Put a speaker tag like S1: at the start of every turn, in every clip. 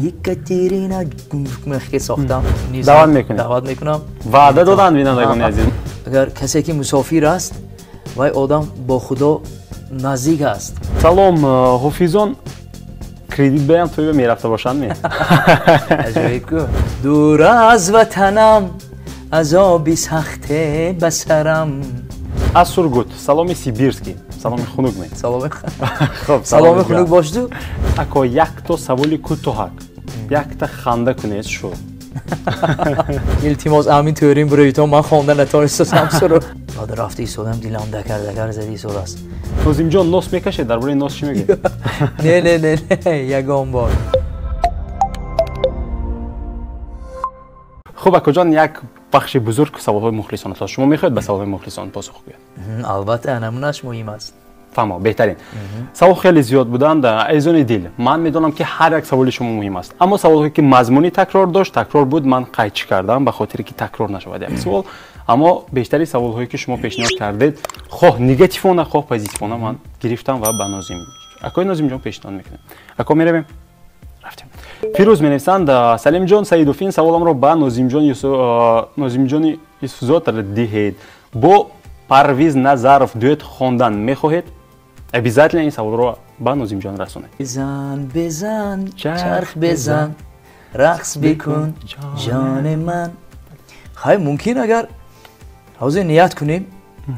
S1: یکتیرینا مخکی ساختم
S2: دعوت میکنم وعده دادن بینندگان عزیز
S1: اگر کسی که مسافر است و آدم با خدا نزدیک است.
S2: سلام حافظان کردیت بیام توی میرفته باشند می
S1: عجیب کو دور از وطنم عذابی سخت بسرم
S2: از سرگوت سلام سیبیرسکی سلام خنک می
S1: سلام خنک باش تو
S2: اکو یک تا سوالی کوتاه یک تا خنده کنید شو
S1: التماس امین تورین برای تو من خواندن نتونستم سرو بعد رفتی ایستادم دیلم دکر زدی ایستاد است.
S2: نازیم جان ناس میکشه درباره ناس چی میگه؟
S1: نه یگان بار.
S2: خب اکو جان یک بخش بزرگ سوالهای مخلصان است. شما میخواید به سوالهای مخلصان پاسخ بدید؟
S1: البته نمونهش مهم است.
S2: فهمم بهترین. سوال خیلی زیاد بودند عزیزان دل. من میدونم که هر یک سوال شما مهم است. اما سوالی که مضمونی تکرار داشت تکرار بود من قیچی کردم به خاطر که تکرار نشود یک سوال. اما بیشتری سوال‌هایی که شما پیشنهاد کردید خواه نگاتیو خواه پوزیتیو من گرفتم و به نازیم اکوی نازیم جان پیشنهاد میکنم اکو میرویم رفتیم فیروز می‌نویسند سلیم جان سعیدوفین سوالم رو به نازیم جان یوسفزاد دهید با پرویز نظرف دویت خواندن میخواهید обязательно این سوال رو به نازیم جان رسونید
S1: بزن چرخ بزن رقص بکن جان من خواهی ممکن اگر حاضر نیت کنیم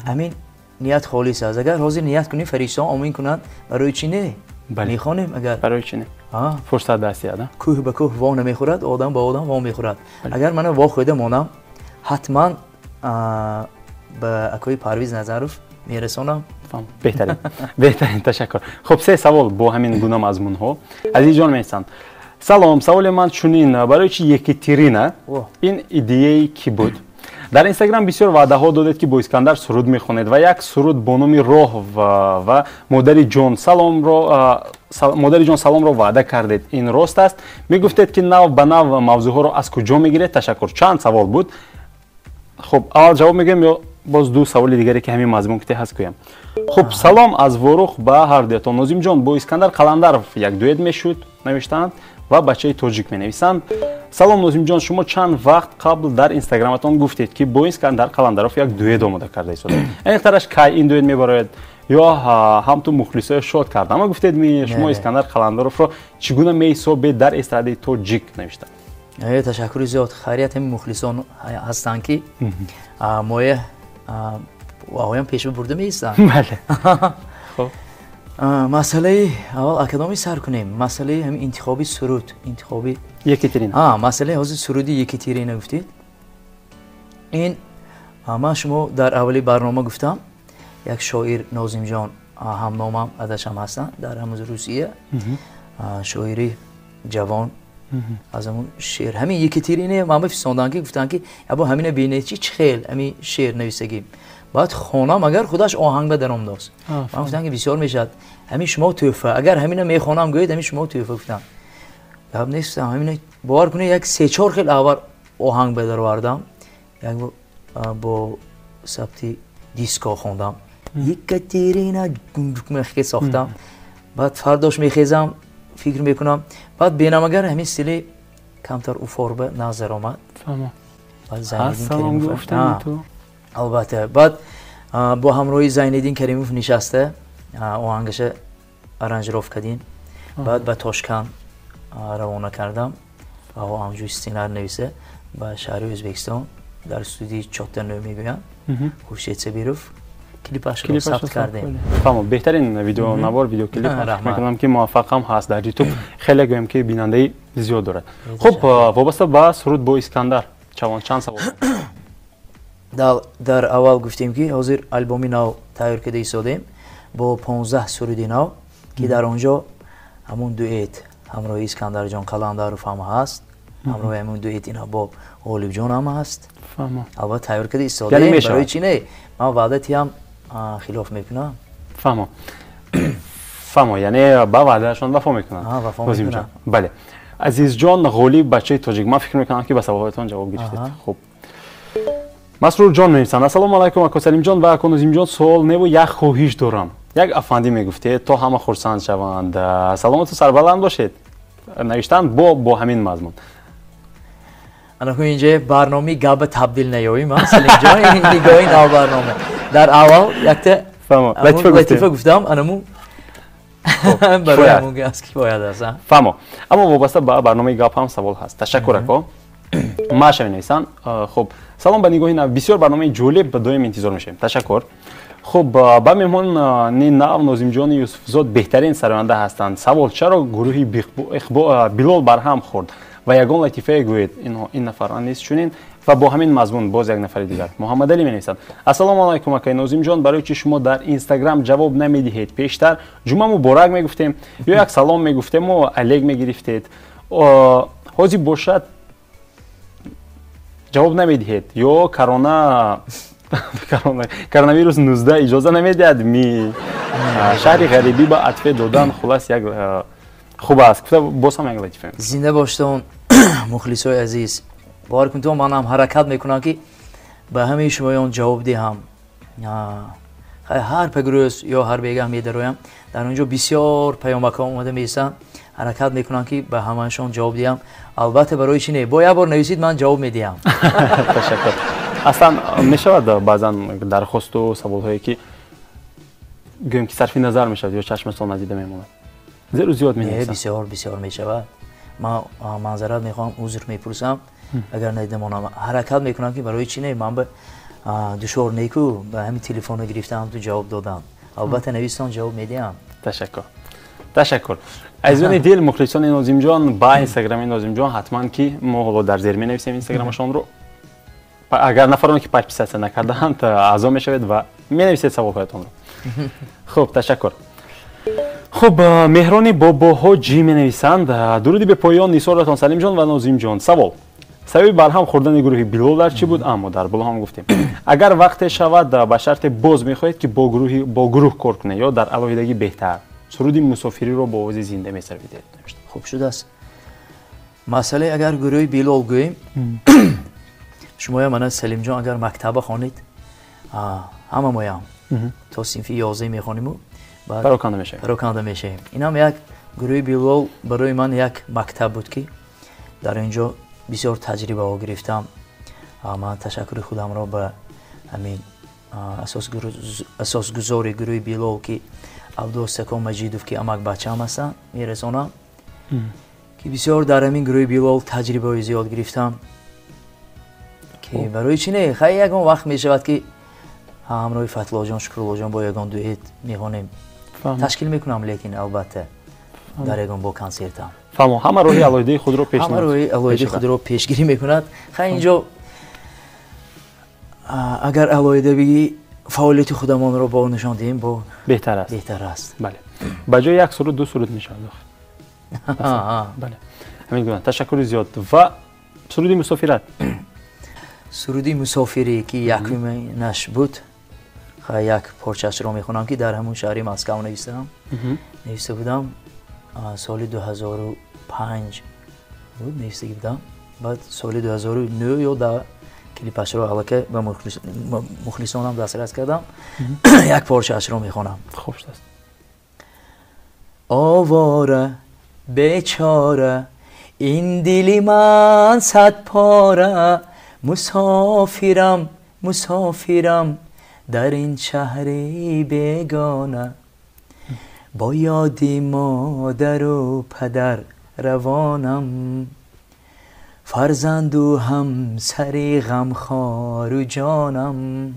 S1: همین نیت خالص است اگر حاضر نیت کنیم فرشته ها آمین کنند برای چی نه میخوانیم اگر
S2: برای چی نه فرصت دستی آدم
S1: کوه به کوه وا نمیخورد آدم به آدم وا میخورد اگر من وا خورده مانم حتما به اکوی پرویز نظرف میرسونم
S2: بهترین تشکر خب سه سوال با همین گونه مضمون ها عزیز جان میسند سلام سوال من چنین برای چی یکترینا این ایده کی بود در اینستاگرام بسیار وعده ها دادید که با اسکندر سرود میخونید و یک سرود با نام راه و مادر جان سلام رو وعده کردید این راست است میگفتید که نو به نو موضوع ها رو از کجا میگیرید تشکر چند سوال بود خب اول جواب میگم یا باز دو سوال دیگری که همین مضمون که هست کویم خب سلام از ورخ به هر دیتون نازیم جان با اسکندر قلندرف یک دویت میشد نوشتند و بچه تاجیک می نویسند سلام نازیم جان شما چند وقت قبل در اینستاگرامتون گفتید که با اسکندر قلندرف یک دویت آماده کرده اید این طرش کی این دویت میبراید یا هم تو مخلصای شاد کرد اما گفتید می شما اسکندر قلندرف رو چگونه میحسابید در استرادی تاجیک نوشتند
S1: تشکر زیاد خیریت همین مخلصان هستند که مایه واقعا پیش برده میستن
S2: بله خب
S1: مسئله اول اکادمی سر کنیم مسئله همین انتخابی سرود انتخابی
S2: یکترینا
S1: مسئله حاضر سرودی یکترینا گفتید این من شما در اولی برنامه گفتم یک شاعر نازیم جان هم نامم ادشم هستن در همون روسیه شاعری جوان از همون شعر همین یکترینا من بفرستادن که گفتن که ابا همین بینه چی خیل همین شعر نویسگی بعد خونم اگر خودش آهنگ به درام داشت من گفتم که بسیار میشد همین شما توفه اگر همین میخونم گوید همین شما توفه گفتم لب نیست همین باور کنید یک سه چهار خیلی اول آهنگ به در آوردم یک با ثبتی دیسکو خوندم یکترینا مخکی ساختم بعد فرداش میخیزم فکر میکنم بعد بینم اگر همین استیل کمتر اوفوربه نظر آمد بعد زنیدین کریم گفتم تو البته بعد با همراهی زینالدین کریموف نشسته آهنگش ارنجراف کردیم بعد به تاشکند روانه کردم و همونجور استینار نویسه به شهر ازبکستان در استودیو چاتنو میگویم خورشید سبیروف کلیپش رو ثبت کردیم
S2: فهمم بهترین ویدیو نوار ویدیو کلیپ میکنم که موفق هم هست در یوتیوب خیلی گویم که بیننده زیاد داره خب وابسته به سرود با اسکندر چند سوال
S1: در اول گفتیم که حاضر البومی نو تیار کرده ایستادیم با 15 سرودی نو که در آنجا همون دویت همراه اسکندر جان قلندرف هم هست همراه همون دویت اینا با غالب جان هم هست اول تیار کرده ایستادیم برای چی نه من وعدتی هم خلاف میکنم
S2: فهمم یعنی با وعدهشون وفا میکنن بله عزیز جان غالب بچه تاجیک من فکر میکنم که به سوالاتون جواب گرفتید خب مسرور جان می‌نویسند السلام علیکم اکو سلیم جان و اکو نازیم جان سوال نو یک خواهش دارم یک افندی میگفته تا همه خرسند شوند سلامت و سربلند باشید навиштанд бо ҳамин мазмун.
S1: Анаку инҷа барномаи габа табдил наёбем Салимҷон, ин нигоҳи нав барнома. Дар аввал якта латифа гуфтам, анаму барои ҳамун аст кифоят аст.
S2: Фаҳмо. Аммо вобаста ба барномаи гап ҳам савол ҳаст. Ташаккур ако. Маша менависанд. Хуб, салом ба нигоҳи нав. Бисёр барномаи ҷолиб ба доим интизор мешавем. Ташаккур. Хуб, ба меҳмони нав Нозимҷони Юсуфзод беҳтарин сароянда ҳастанд. Савол: чаро гурӯҳи Билол барҳам хӯрд ва ягон латифае гӯед? Ин нафар анист чунин ва бо ҳамин мазмун боз як нафари дигар. Муҳаммадалӣ менависад: ассалому алайкум акай Нозимҷон, барои чи шумо дар Инстаграм ҷавоб намедиҳед? Пештар ҷума муборак мегуфтем ё як салом мегуфтему, алег мегирифтед. ҳозир бошад ҷавоб намедиҳед ё коронавирус 19 иҷоза намедиҳад ми шаҳри ғарибӣ ба атфе додан хулас як хуб аст. Боз ҳам як латифа.
S1: Зинда боштон мухлисои азиз. бовар кунед манам ҳаракат мекунам ки ба ҳамаи шумоён ҷавоб диҳам. ҳар пагрӯз ё ҳар бегаҳ медароям, дар онҷо бисёр паёмакҳо омода меистанд. ҳаракат мекунам ки ба ҳамаашон ҷавоб диҳам. албатта барои чи не, бо як бор нависид ман ҷавоб медиҳам.
S2: Ташаккур. Аслан мешавад баъзан дархосту саволҳое ки гӯем ки сарфи назар мешавад ё чашматон надида мемонад? Зеро зиёд менависанд.
S1: бисёр мешавад. ман маъзарат мехоҳам, узр мепурсам агар надида монам. ҳаракат мекунам ки барои чи не, ман ба душор неку ба ҳамин телефонро гирифтам ту ҷавоб додам. албатта навистон ҷавоб медиҳам.
S2: Ташаккур. азизони дил, мухлисони Нозимҷон, ба Инстаграми Нозимҷон ҳатман ки мо ҳоло дар зер менависем Инстаграмашонро. агар нафароне ки подписатсия накардаанд аъзо мешавед ва менависед саволҳоятонро. хуб, ташаккур. хуб, меҳрони бобоҳоҷӣ менависанд: дуруди бепоён нисоратон Салимҷон ва Нозимҷон. Савол: сабаби барҳам хӯрдани гурӯҳи Билол дар чӣ буд? Аммо дар боло ҳам гуфтем. агар вақте шавад ба шарте боз мехоҳед ки бо гурӯҳ кор кунед ё дар алоҳидагӣ беҳтар, суруди мусофириро бо овози зинда месаравидед?
S1: хуб шудааст. масъалаи агар гурӯҳи Билол гӯем, шумоя мана Салимҷон агар мактаба хонед, ҳамамоям то синфи 11 мехонему, пароканда мешавем. инам як гурӯҳи Билол барои ман як мактаб буд ки дар инҷо бисёр таҷрибаҳо гирифтам. ман ташаккури худамро ба ҳамин асосгузори гурӯҳи Билол ки Абдул Сакон Маҷидов ки амак бачаам ҳастанд мерасонам, ки бисёр дар ҳамин гурӯҳи Билол таҷрибаҳои зиёд гирифтам, ки барои чи не, хай ягон вақт мешавад ки ҳамроҳи Фатлоҷон, Шукруллоҷон бо ягон дуэт мехонем, ташкил мекунам, лекин албатта дар ягон бо консертам.
S2: фаҳмо, ҳама роҳи алоҳидаи худро
S1: пешгирӣ мекунад. хай инҷо агар алоҳида бигӣ фаъолияти худамонро бо нишон диҳем, бо беҳтар аст.
S2: бале, ба ҷои як суруд ду суруд мешавад. бале, ҳамин гуна. ташаккури зиёд. ва суруди мусофират?
S1: суруди мусофирӣ ки якуминаш буд, як порчаашро мехонам ки дар ҳамун шаҳри Москав нависта будам. соли 2005 буд навистагӣ будам. баъд соли 2009 ё да клипашро аллакай ба мухлисонам дастрас кардам. як порчаашро мехонам.
S2: хуб шудааст.
S1: آواره بیچاره این دلی من صد پاره مسافرم مسافرم در این شهری بیگانه با یادی مادر و پدر روانم فرزند و همسری غمخوار و جانم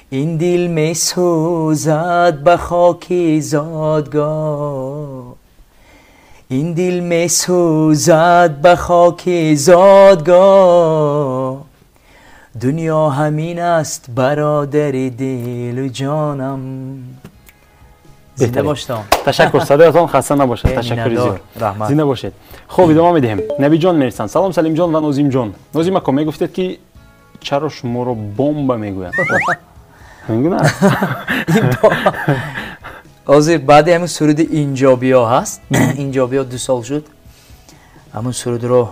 S1: این دل می سوزد به خاکی زادگاه این دل می سوزد به خاکی زادگاه دنیا همین است برادر دل و جانم. زنده باشتم.
S2: تشکر. صدایتان خسته نباشد. تشکر زیاد. زنده باشید. خب ادامه میدیم. نبی جان میرسن. سلام سلیم جان و نازیم جان. نازیم اکا میگفتید که چرا شما رو بمب میگویند؟ میگویند؟
S1: حاضر بعد همون سرود اینجا بیا هست. اینجا بیا 2 سال شد. همون سرود رو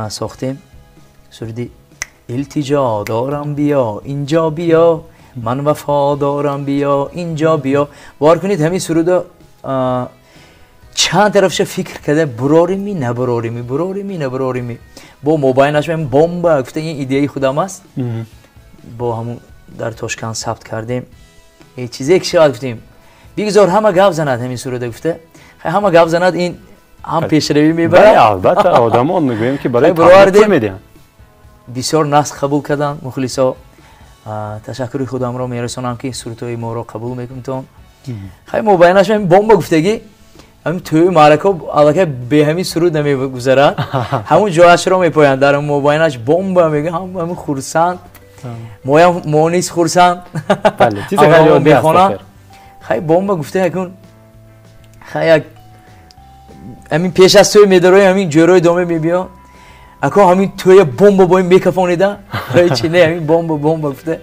S1: ساختیم. سرودی التجا دارم بیا اینجا بیا من وفا دارم بیا اینجا بیا. باور کنید همین سرود چند طرفش فکر کرده براریمی نبراریمی با موبایلش من بمب گفته این ایده خودم است. با همون در توشکان ثبت کردیم این چیزی که شاید گفتیم بگذار همه گاو زند همین صورت گفته همه گاو زند این هم پیشروی میبره.
S2: بله البته آدمان میگویم که برای تبلیغ میدن.
S1: بسیار ناس قبول کردن مخلصا تشکر خودم رو میرسونم که صورتای ما رو قبول میکنم. خیلی موبایلش من بمب گفتگی همین توی معرکه علاقه به همین سرود نمیگذرد همون جاش رو میپویند در موبایلش بمب میگه همون خرسند ما نیست خرسند
S2: بله چیز خیلی عادی است.
S1: خیلی بمب گفته هکون خیلی همین پیش از توی میدروی همین جروی دومه میبیا اکو همین توی بمب با این میکفونیده خیلی چی نه همین بمب گفته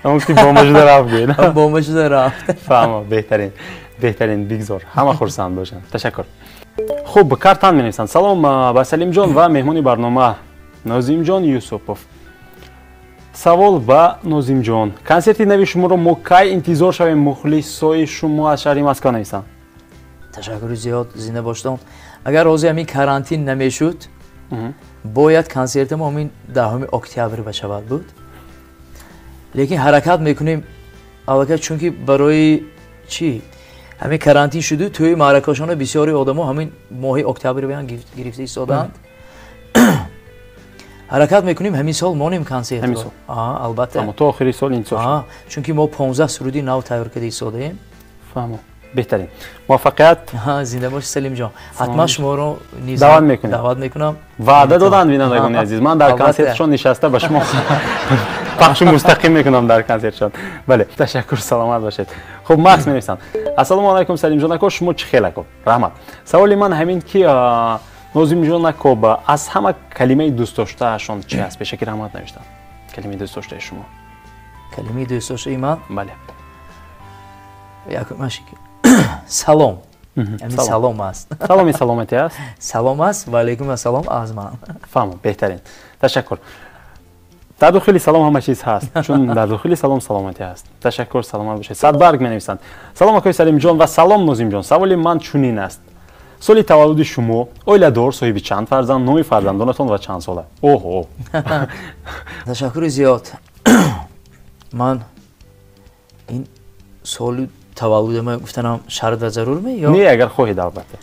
S2: همون که بمب شده رفت گوید
S1: بمب شده رفت.
S2: فهمم بهترین بگذار همه خرسند باشن. تشکر. خوب کارتان می‌نویسند. سلام با سلیم جان و مهمون برنامه نازیم جان یوسفوف. سوال با نازیم جان کنسرت نوی شما رو ما کی انتظار شویم مخلصای شما از شهر مسکو نیستن؟
S1: تشکر زیاد زنده باشید. اگر روز همین کارانتین نمیشد باید کنسرت ما همین 10 اکتبر بشود بود. لیکن حرکت میکنیم البته چون که برای چی همین کارانتین شده توی معرکشان بسیاری آدما همین ماه اکتبر بیان گرفته ایستادند. حرکت میکنیم همین سال مانیم کنسرت
S2: همین
S1: رو.
S2: سال
S1: البته
S2: اما تا آخری سال این سال
S1: چون که ما 15 سرودی نو تیار کرده ایستادیم.
S2: فهمم. بهترین موفقیت.
S1: زنده باش سلیم جان. حتما شما رو نیز دعوت میکنم.
S2: وعده دادن بینندگان عزیز من در کنسرتشون نشسته به شما پخش مستقیم میکنم در کنسرتشون. بله تشکر سلامت باشید. خب ماکس می‌نویسن السلام علیکم سلیم جان اکو شما چه خیلی کو رحمت. سوالی من همین که نازیم جان اکو از همه کلمه دوست داشتهشون چی است؟ به شکل رحمت نوشتن. کلمه دوست داشته شما.
S1: کلمه دوست داشته من؟
S2: بله.
S1: یک ماشی سلام. همین سلام است.
S2: سلامی سلامتی است.
S1: سلام است و علیکم السلام از من.
S2: فهمم بهترین. تشکر. در داخل سلام همه چیز هست چون در داخل سلام سلامتی هست. تشکر سلامت باشید. صدبرگ می‌نویسند. سلام آقای سلیم جان و سلام نازیم جان. سوالی من چنین است. سالی تولد شما اویلادور صاحب چند فرزند نوع فرزندانتون و چند ساله؟ اوه
S1: تشکر زیاد. من این سال تولد ما گفتنم شرط و ضرور می یا
S2: نه اگر خواهید البته.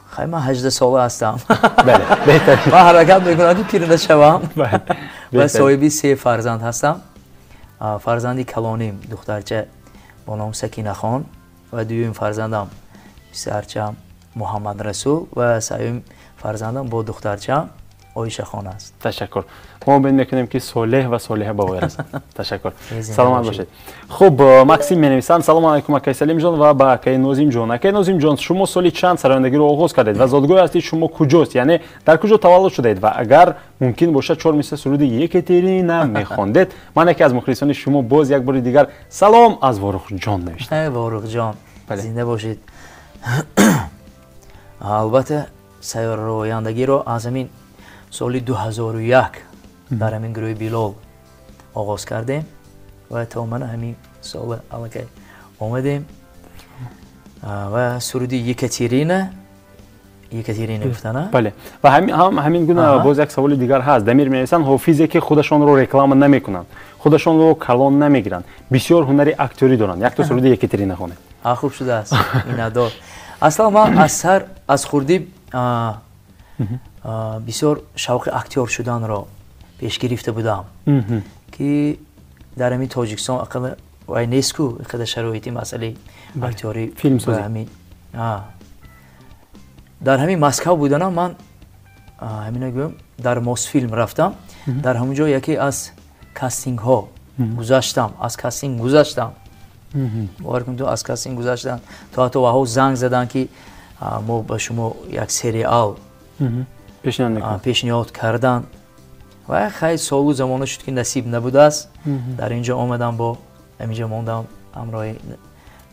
S1: خیلی من 18 ساله هستم.
S2: بله بهتره.
S1: من حرکت میکنم که پیر نشوم.
S2: بله.
S1: و صاحب 3 فرزند هستم. فرزندی کلانیم دخترچه با نام سکینه خان و دوم فرزندم پسرچه محمد رسول و سوم فرزندم با دخترچه عایشه خان است.
S2: تشکر. ما امید میکنیم که صالح و صالحه به وای رسند. تشکر. سلامت باشید. خب ماکسیم می‌نویسند سلام علیکم آقای سلیم جان و با آقای نازیم جان. آقای نازیم جان شما سالی چند سرایندگی رو آغاز کردید و زادگاه هستید شما کجاست؟ یعنی در کجا تولد شدید و اگر ممکن باشد 4 مثل سرود یکترینا می‌خواندید؟ من یکی از مخلصان شما باز یک بار دیگر سلام از وارخ جان نوشتم.
S1: وارخ جان زنده باشید. البته سیر رویاندگی رو از همین سال 2001 در همین گروه بیلال آغاز کردیم و تا من همین سال علاقه آمدیم و سرودی یکترینا گفتن.
S2: بله و همین گونه باز یک سوال دیگر هست. دمیر می‌نویسند حافظی که خودشون رو رکلام نمیکنن خودشون رو کلان نمیگیرن بسیار هنری اکتوری دارن یک تا سرود یکترینا خونه.
S1: خوب شده است این ادار. اصلا من از خوردی بسیار شوق اکتور شدن را پیش گرفته بودم که در همین تاجیکستان اقل و نیسکو خود شرایطی مسئله اکتوری
S2: فیلم سازی
S1: همین در همین مسکو بودنم من همین نگویم در موسفیلم رفتم در همونجا یکی از کاستینگ ها گذاشتم باورکن تو از کاستینگ گذاشتن تا ها زنگ زدن که ما با شما یک سریال پیشنهاد کردن و خیلی سالو زمانه شد که نصیب نبوده است. در اینجا آمدم با همینجا موندم همراه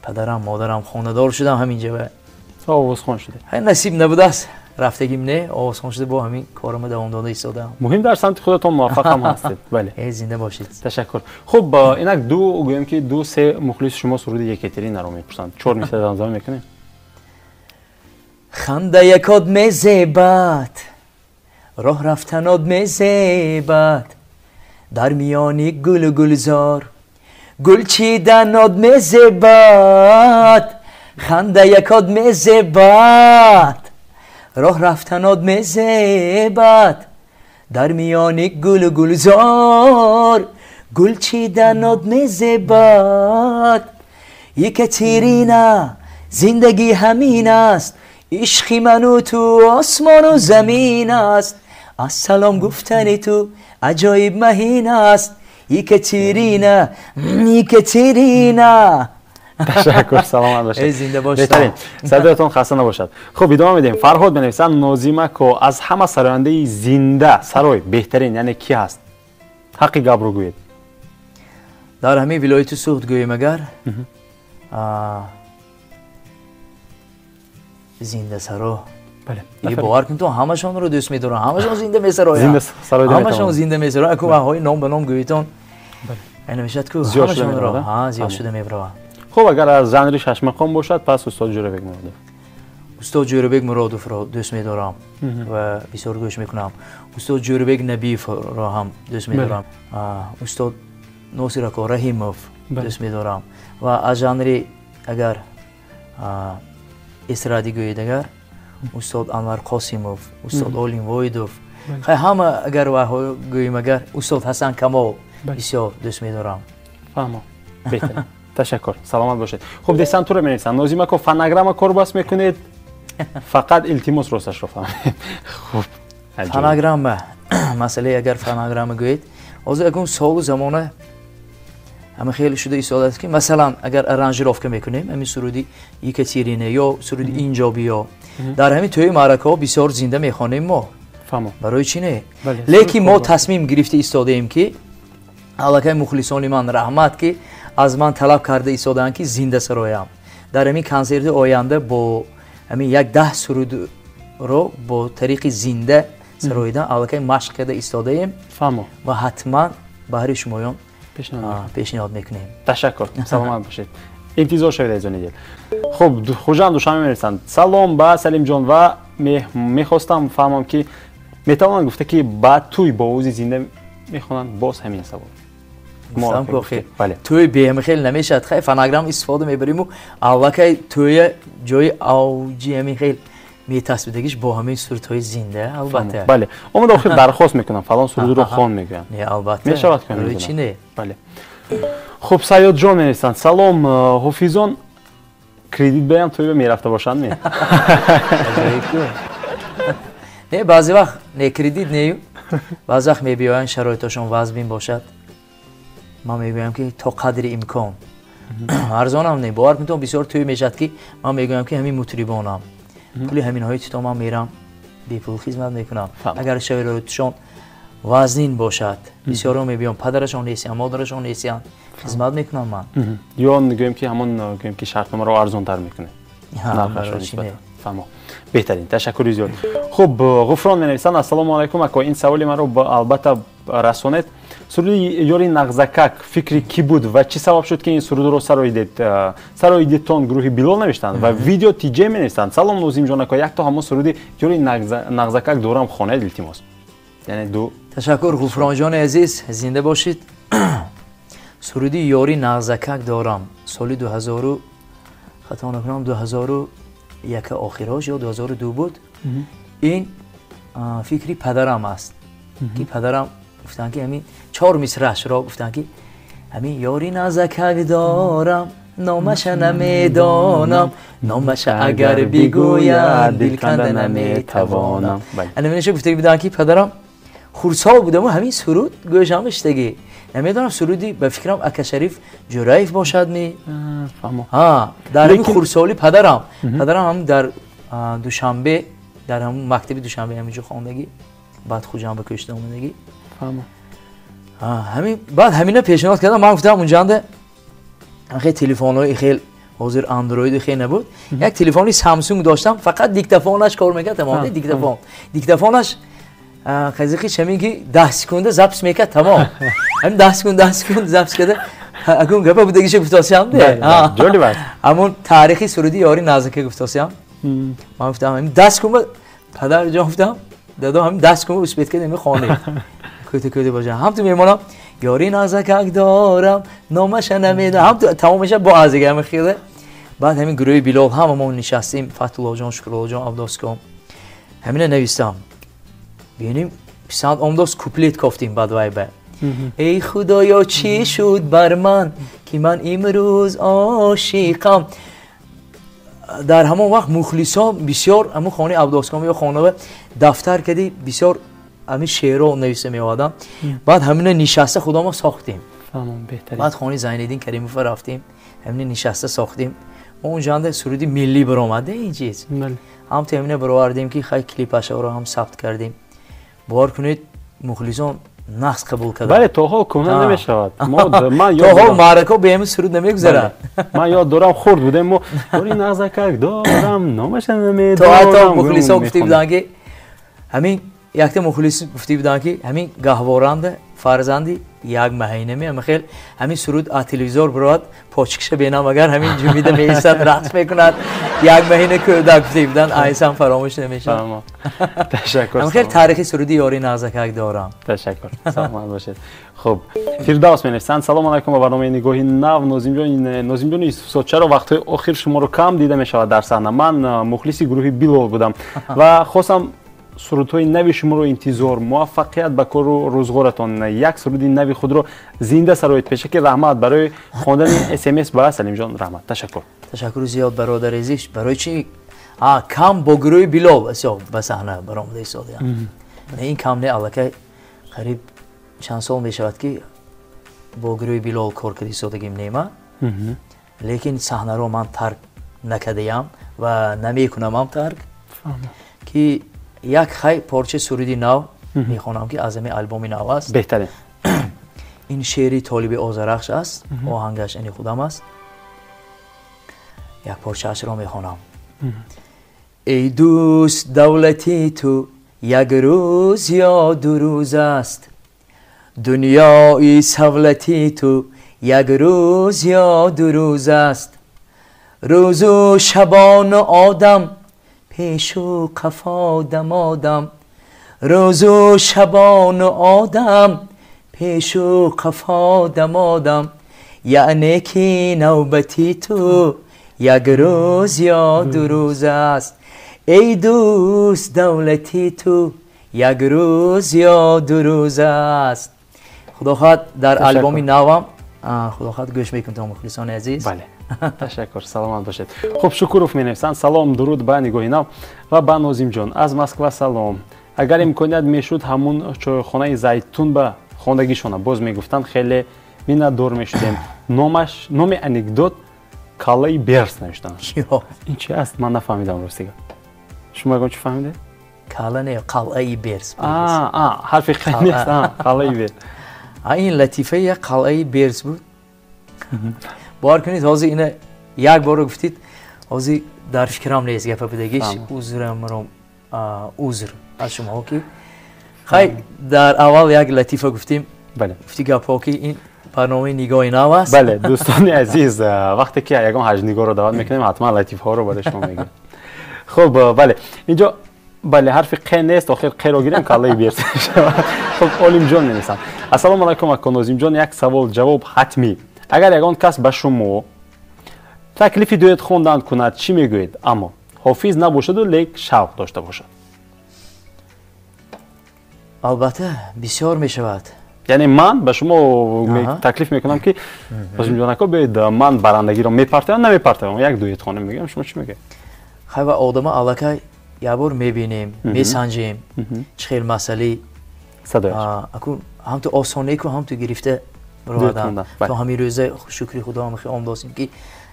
S1: پدرم مادرم خانه‌دار شدم همینجا و
S2: آوازخوان شده.
S1: خیلی نصیب نبوده است رفتگیم نه آوازخوان شده با همین کارم دوام داده ایستادم.
S2: مهم در سمت خودتون موفق هم هستید. بله
S1: زنده باشید.
S2: تشکر. خب اینک گویم که 2-3 مخلص شما سرود یکترینا رو میپرسند 4 مثل انجام میکنیم.
S1: خنده یکاد میزیبد راه رفتناد میزیبد در میانی گل و گلزار گل چیدناد میزیبد خنده یکاد میزیبد راه رفتناد میزیبد در میانی گل و گلزار گل چیدناد میزیبد یکترینا زندگی همین است عشقی من و تو آسمان و زمین است از سلام گفتن تو عجایب مهین است یکترینا
S2: تشکر سلامت باشید
S1: زنده باشید
S2: بهترین صدایتون خسته نباشد خب ادامه میدیم فرهاد بنویسن نازیمک از همه سراینده زنده سرای بهترین یعنی کی هست حقی گپ رو گویید
S1: در همین ولایت سوخت گویم اگر زنده سرا
S2: بله
S1: یه باور کن تو همشون رو دوست می‌دارم همشون زنده می‌سرای
S2: زنده سرای
S1: همشون زنده می‌سرای اكو های نام به نام گویتون این نمیشد که همشون رو ها زیاد شده می‌برن
S2: خب اگر از ژانر شش مقام باشد پس استاد جوربک مرادوف
S1: استاد جوربک مرادوف رو دوست می‌دارم و بسیار گوش می‌کنم استاد جوربک نبیف رو هم دوست می‌دارم استاد ناصر اکو رحیموف دوست می‌دارم و از ژانر اگر استرادی گوید اگر استاد انور قاسیموف استاد اولین وایدوف خیلی همه اگر و گوییم اگر استاد حسن کمال بسیار دوست می‌دارم
S2: فهمم بهتر تشکر سلامت باشید خب دستان تو رو می‌نویسن نازیمک و فناگرام کار باس میکنید فقط التماس راستش رو فهمید خب
S1: فناگرام مسئله اگر فناگرام گوید از اون سال زمانه همه خیلی شده ایستاده است که مثلا اگر ارانژировка میکنیم همین سرودی یکترینه یا سرودی اینجا بیا در همین توی معرکه ها بسیار زنده میخوانیم ما برای چی نه لیکن ما تصمیم گرفته ایستاده ایم که علاقه مخلصان من رحمت که از من طلب کرده ایستادن که زنده سرایم در همین کنسرت آینده با همین یک 10 سرود رو با طریق زنده سراییدن علاقه مشق کرده ایستاده ایم و حتما برای شمایان پیشنهاد میکنیم
S2: تشکر سلامت باشید انتظار شوید از دل خب خوشم دوشم میرسند سلام با سلیم جان و میخواستم فهمم که میتوانند گفته که بعد توی با اوزی زنده میخوانند باز همین سوال
S1: گفتم که خیلی توی بهم خیلی نمیشد خیلی فناگرام استفاده میبریم و اول که توی جای اوجی همین خیلی میتصویدگیش با همین صورت‌های زنده البته
S2: بله اما داخل درخواست میکنم فلان سرود رو خوان میگن
S1: نه البته
S2: میشود کنم
S1: چی نه
S2: بله خب سیاد جان میرسن سلام حافظان کردیت بیام توی میرفته باشند می
S1: نه بعضی وقت نه کردیت نه بعضی وقت میبیاین شرایطشون وضع باشد ما میگویم که تا قدر امکان ارزان هم نه باور کنم بسیار توی میشد که ما میگویم که همین مطربانم کلی همین های تو من میرم بی پول خدمت میکنم اگر شرایطشون وزنین باشد بسیار هم میبیام پدرشون نیستن مادرشون نیستن خدمت میکنم من
S2: یا میگویم که همون میگویم که شرطنامه رو ارزان تر میکنه فهمم بهترین تشکر زیاد خب غفران می‌نویسند السلام علیکم اکو این سوال من رو البته رسانید سرود یاری نغزکک فکری کی بود و چی سبب شد که این سرود رو سرایدتون گروهی بیلال نوشتند و ویدیو تیجی می‌نویسند سلام نوزیم جان اکو یک تا همون سرودی یاری نغزکک دورم خوانید التماس یعنی دو
S1: تشکر غفران جان عزیز زنده باشید سرودی یاری نغزکک دارم سال 2000 خطا نکنم 2001 آخرش یا 2002 بود این فکری پدرم است که پدرم گفتن که همین 4 مصرعش را گفتن که همین یاری نغزکک دارم نامش نمیدانم نامش اگر بگوید دل کندن نمیتوانم همینش گفته بودن که پدرم خردسال بودم و همین سرود گوشم اشتگی نمیدونم سرودی به فکرم اکا شریف جرایف باشد می در همین خردسالی پدرم هم در دوشنبه در همون مکتب دوشنبه همینجا خواندگی بعد خوجم به کشته اومدگی همین بعد همینه پیشنهاد کردم من گفتم اونجا انده خیلی تلفن‌های خیلی حاضر اندروید خیلی نبود یک تلفنی سامسونگ داشتم فقط دیکتافونش کار میکرد تمام دیکتافونش خیلی چمی که 10 سکونده ضبط میکرد تمام همین 10 سکونده ضبط کرده اگه گپا بودگیش گفتاسیام ده
S2: جالب است
S1: همون تاریخی سرودی یاری نازکه گفتاسیام من گفتم همین دست کن پدر جان گفتم دادا همین دست کن اسپیت کردم می خانه کته باشه هم تو میمونم یاری نازکک دارم نامش نمیدونم هم تو تمامش با ازگم خیلی بعد همین گروه بیلال هممون نشستیم فتولا جان شکرالله جان عبداس کام همین نوشتم ببینیم پیشنهاد امداز کوپلیت گفتیم بعد وای به ای خدایا چی شد بر من که من امروز عاشقم در همون وقت مخلصا بسیار همون خانه عبداس کام یا خانه دفتر کردی بسیار همین شعر رو نوشته می‌آوردم بعد همین نشسته خدا ما ساختیم بعد خانه زینالدین کریموف رفتیم همین نشسته ساختیم ما اونجا هم سرودی ملی برآمده این چیز هم تامین برآوردیم که خیلی کلیپش رو هم ثبت کردیم باور کنید مخلصان نقص قبول کردن
S2: بله توها کنه نمیشود من
S1: توها معرکه به هم سرود نمیگذره
S2: من یاد دارم خورد بودم و ولی نازکک دارم نامش نمیدونم
S1: تو حتی مخلصان گفتی بودن که همین یک تا مخلص گفتی بودن که همین گهوارند فرزندی یک مهینه می خیلی همین سرود تلویزیون برات پاچکش بینم اگر همین جمیده میستد رقص میکند یک مهینه که گفتی بودن ایسان فراموش نمیشه
S2: تشکر
S1: خیلی تاریخی سرودی یاری نازکک دارم
S2: تشکر سلامت باشید خب فردوس می‌نویسند سلام علیکم با برنامه نگاهی نو نازیم جان یوسف چرا وقت آخر شما رو کم دیده میشود در صحنه من مخلص گروه بیلال بودم و خواستم سرودهای نوی شما رو انتظار موفقیت به کار و روزگارتان یک سرود نوی خود رو زنده سرایت پیشه که رحمت برای خواندن اس ام اس با سلیم جان رحمت
S1: تشکر زیاد برادر عزیز برای چی کم با گروه بیلال به صحنه برآمده ایستاده این کم نه الکی قریب چند سال میشود که با گروه بیلال کار کردی ایستادگیم نیمه لیکن صحنه رو من ترک نکردم و نمیکنم هم ترک که یک خیلی پارچه سرودی نو میخوانم که از همین آلبوم نو است
S2: بهتره
S1: این شعری طالب آذرخش است آهنگش این خودم است یک پارچه اش را میخوانم ای دوست دولتی تو یک روز یا دو روز است دنیای سولتی تو یک روز یا دو روز است روز و شبان آدم پیش و قفا دمادم روز و شبان آدم پیش و قفا دمادم یعنی که نوبتی تو یک روز یا دو روز است ای دوست دولتی تو یک روز یا دو روز است خدا خواهد در آلبوم نوام خدا خواهد گوش میکنم مخلصان عزیز
S2: بله تشکر سلامت باشید خب شکروف می‌نویسند سلام درود به نگاهی نو و به نازیم جان از مسکو سلام اگر امکانیت میشد همون چایخانه زیتون به خواندگیشون باز میگفتند خیلی می‌ندار میشدیم نام انکدوت کالای برس نوشتن این چی است من نفهمیدم راستی شما اگه چی فهمیده
S1: کالا نه قلعه برس
S2: حرف خیلی نیست قلعه برس
S1: این لطیفه یک قلعه برس بود باور کنید حاضی اینه یک بار گفتید حاضی در فکرم نیست گفت بدگیش عذرم رو عذر از شما که خیلی در اول یک لطیفه گفتیم
S2: بله
S1: گفتی گفت که این برنامه نگاه نو است
S2: بله دوستان عزیز وقتی که یگان حج نگاه رو دعوت میکنیم حتما لطیفه ها رو برای شما میگیم خب بله اینجا بله حرف ق نیست آخر ق رو گیریم کالای بیرس خب علیم جان می‌نویسم السلام علیکم اکا نازیم جان یک سوال جواب حتمی اگر یگان کس به شما تکلیف دویت خوندن کند چی میگوید اما حافظ نباشد و لیک شوق داشته باشد
S1: البته بسیار میشود
S2: یعنی من به شما تکلیف میکنم که نازیم جان اکا بیاید من برندگی رو میپرتم نمیپرتم یک دویت خونه میگم شما چی میگه
S1: خیلی آدم الکی یک بار میبینیم میسنجیم چه خیلی مسئله اکو هم تو آسانه که هم تو گرفته برادم تو همین روزه شکری خدا هم خیلی آمداسیم که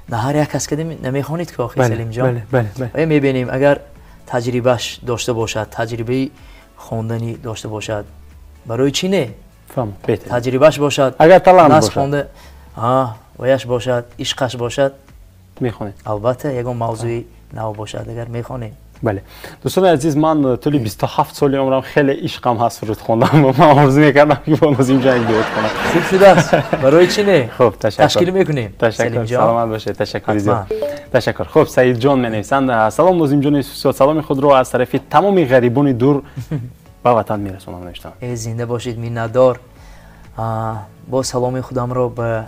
S1: نه هر یک کس کدیم نمیخوانید که آخی سلیم جان و میبینیم اگر تجربهش داشته باشد تجربه خواندنی داشته باشد برای چی نه تجربهش باشد
S2: اگر تلنت باشد
S1: ویش باشد عشقش باشد
S2: میخوانید
S1: البته یکم موضوعی نو باشد اگر میخوانید
S2: بله دوستان عزیز من طول 27 سال عمرم خیلی عشقم هست فرود خوندم من آرزو میکردم که با نازیم جان یک دوت کنم
S1: خوب شده است برای چی نه
S2: خب تشکر
S1: تشکیل میکنیم
S2: تشکر سلامت باشه تشکر زیاد تشکر خب سعید جان می‌نویسند سلام نازیم جان سلام خود رو از طرف تمام غریبان دور به وطن میرسونم نوشتم
S1: زنده باشید میnnatdor با سلام خودم رو به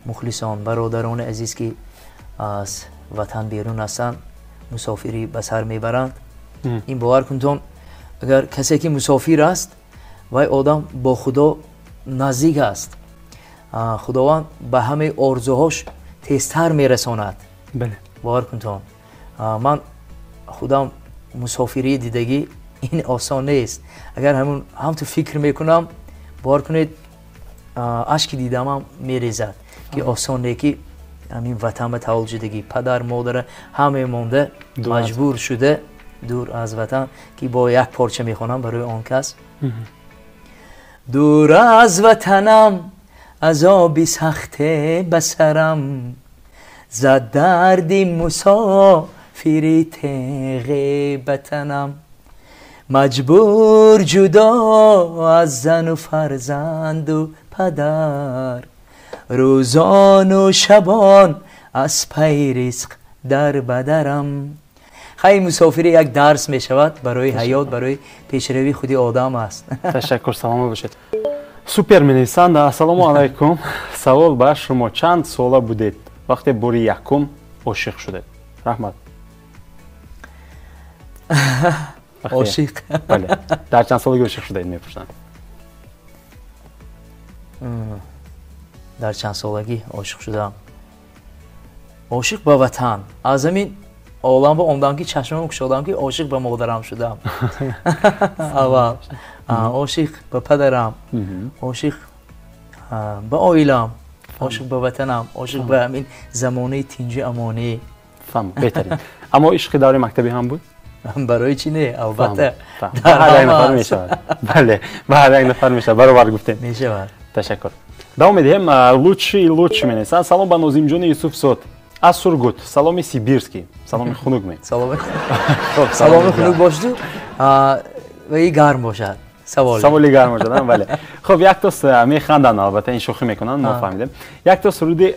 S1: مخلصان برادران عزیز که از وطن بیرون هستند مسافری به سر میبرند این باور کنتون اگر کسی که مسافر است و آدم با خدا نزدیک است خداوند به همه آرزوهاش تیزتر میرساند
S2: بله
S1: باور کنتون من خودم مسافری دیدگی این آسان نیست اگر هم تو فکر میکنم باور کنید اشک دیدم هم میریزد که آسان نیست که همین وطن به تحول شدگی پدر مادر همه مونده مجبور شده دور از وطن که با یک پارچه میخونم برای آن کس دور از وطنم عذابی سخته بسرم زد دردی مسافری تیغ بطنم مجبور جدا از زن و فرزند و پدر روزان و شبان از پی رزق در بدرم خیلی مسافری یک درس می شود برای حیات برای پیشروی خودی آدم است
S2: تشکر سلام باشید سوپر می‌نویسند السلام علیکم سوال به شما چند ساله بودید وقتی باری یکم عاشق شدید رحمت
S1: عاشق
S2: بله در چند سالگی عاشق شدید میپرسند
S1: در چند سالگی عاشق شدم عاشق به وطن از همین عالم با اومدم که چشمم گشودم که عاشق به مادرم شدم اول عاشق به پدرم عاشق به عائله‌ام عاشق به وطنم عاشق به همین زمانه تینج امانی
S2: فهم بهترین اما عشق دوره مکتبی هم بود
S1: برای چی نه البته
S2: هر یک نفر میشود بله هر یک نفر میشود برابر گفتیم
S1: میشود
S2: تشکر دوام میدیم لوچی می‌نویسند سلام به نازیم جان یوسف سود از سورگوت سلام سیبیرسکی سلام خنک می
S1: سلام خنک باشید و این گرم باشد
S2: سوالی گرم باشد بله خب یک تا میخندن البته این شوخی میکنن ما فهمیدیم یک تا سرود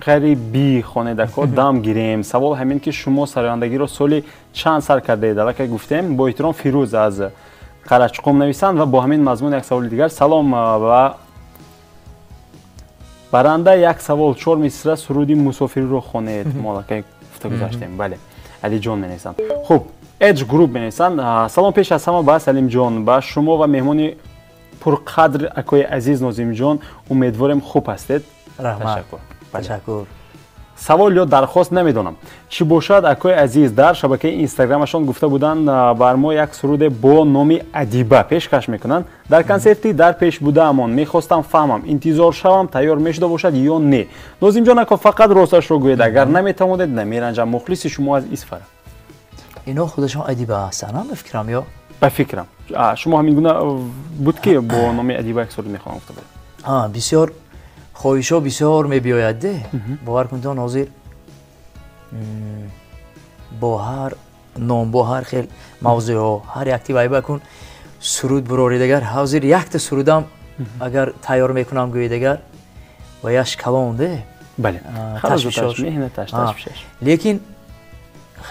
S2: غریبی خواننده دام گیریم سوال همین که شما سرایندگی رو سالی چند سر کرده اید که گفتیم با احترام فیروز از قرچقم نویسند و با همین مضمون یک سوال دیگر سلام و برنده یک سوال 4 مصرع سرودی مسافری رو خوانید مالکه گفته گذاشتیم بله علی جان می‌نویسند خب اج گروپ می‌نویسند سلام پیش از همه با سلیم جان با شما و مهمانی پرقدر اکوی عزیز نازیم جان امیدوارم خوب هستید
S1: تشکر
S2: سوال یا درخواست نمیدونم چی باشد اکوی عزیز در شبکه اینستاگرامشان گفته بودند بر ما یک سرود با نام ادیبه پیشکش میکنند در کنسرتی در پیش بوده امان میخواستم فهمم انتظار شوم تیار میشده باشد یا نه نازیم جان اکو فقط راستش رو گوید اگر نمیتوانید نمیرنجم مخلص شما از اسفر
S1: اینا خودشون ادیبه هستن به فکرم یا
S2: به فکرم شما همین گونه بود که با نام ادیبه یک سرود میخوام گفته بود
S1: بسیار خواهشا بسیار میبیاید ده باور کنید حاضر با هر نام با هر خیل موضوع ها هر یک تیبایی بکن سرود براری دگر حاضر یک تا سرودم اگر تیار میکنم گوی دگر و یش کلام ده
S2: بله
S1: تشویشاش
S2: تشویشش
S1: لیکن